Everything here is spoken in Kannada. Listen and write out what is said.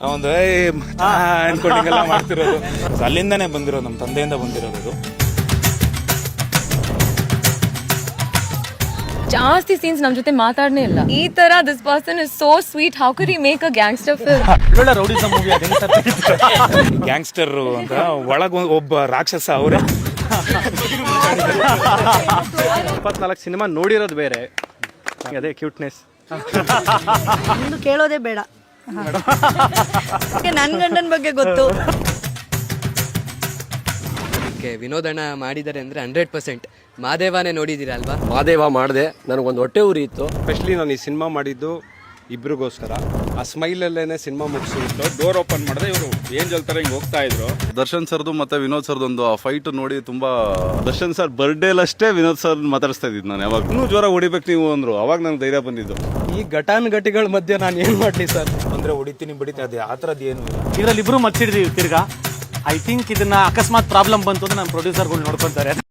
ಒಂದು ಅನ್ಕೊಂಡಿಗೆಲ್ಲ ಮಾಡ್ತಿರೋದು ಅಲ್ಲಿಂದಾನೇ ಬಂದಿರೋದು, ನಮ್ಮ ತಂದೆಯಿಂದ ಬಂದಿರೋದು ಅದು. ಜಾಸ್ತಿ ಸೀನ್ಸ್ ನಮ್ ಜೊತೆ ಮಾತಾಡನೇ ಇಲ್ಲ. ಈ ತರ this person is so sweet, how could he make a gangster film? ಒಳ್ಳೆ ರೌಡಿಸಂ ಮೂವಿ ಗ್ಯಾಂಗ್ಸ್ಟರ್ ಅಂತ ಒಳಗ ಒಬ್ಬ ರಾಕ್ಷಸ ಅವರೇ. 24 ಸಿನಿಮಾ ನೋಡಿರೋದು ಬೇರೆ, ಅದೇ ಕ್ಯೂಟ್ನೆಸ್. ಒಂದು ಕೇಳೋದೇ ಬೇಡ, ನನ್ ಗಂಡನ ಬಗ್ಗೆ ಗೊತ್ತು. ವಿನೋದಣ್ಣ ಮಾಡಿದ್ದಾರೆ ಅಂದ್ರೆ 100%. ಮಾದೇವನೇ ನೋಡಿದ್ದೀರಾ ಅಲ್ವಾ? ಮಾದೇವ ಮಾಡಿದೆ, ನನಗೊಂದು ಹೊಟ್ಟೆ ಉರಿ ಇತ್ತು. ಸ್ಪೆಷಲಿ ನಾನು ಈ ಸಿನಿಮಾ ಮಾಡಿದ್ದು ಇಬ್ರಿಗೋಸ್ಕರ. ಆ ಸ್ಮೈಲಲ್ಲೇನೆ ಸಿನಿಮಾ ಮುಗಿಸಿಬಿಟ್ಟು ಡೋರ್ ಓಪನ್ ಮಾಡಿದೆ, ಇವರು ಏಂಜಲ್ ತರ ಹಿಂಗೆ ಹೋಗ್ತಾ ಇದ್ರು. ದರ್ಶನ್ ಸರ್ದು ಮತ್ತೆ ವಿನೋದ್ ಸರ್ದು ಒಂದು ಫೈಟ್ ನೋಡಿ ತುಂಬಾ, ದರ್ಶನ್ ಸರ್ ಬರ್ಡೇಲಷ್ಟೇ ವಿನೋದ್ ಸರ್ ಮಾತಾಡಿಸ್ತಾ ಇದ್ದಿದ್ದು ನಾನು. ಯಾವಾಗ ಇನ್ನೂ ಜ್ವರ ಹೊಡಿಬೇಕು ನೀವು ಅಂದ್ರು, ಅವಾಗ ನನಗೆ ಧೈರ್ಯ ಬಂದಿದ್ದು. ಈ ಘಟಾನುಘಟಿಗಳ ಮಧ್ಯೆ ನಾನು ಏನ್ ಮಾಡ್ಲಿ ಸರ್? ಅಂದ್ರೆ ಹೊಡಿತೀನಿ ಬಿಡಿತೀನಿ, ಅದೇ ಆ ಥರದ್ದು ಏನು ಇಲ್ಲ. ಇದ್ರಲ್ಲಿ ಇಬ್ರು ಮಚ್ಚಿಡ್ತೀವಿ ತಿರ್ಗಾ. ಐ ಥಿಂಕ್ ಇದನ್ನ ಅಕಸ್ಮಾತ್ ಪ್ರಾಬ್ಲಮ್ ಬಂತು ಅಂದ್ರೆ ನಮ್ಮ ಪ್ರೊಡ್ಯೂಸರ್ಗಳು ನೋಡ್ಕೊಂತಾರೆ.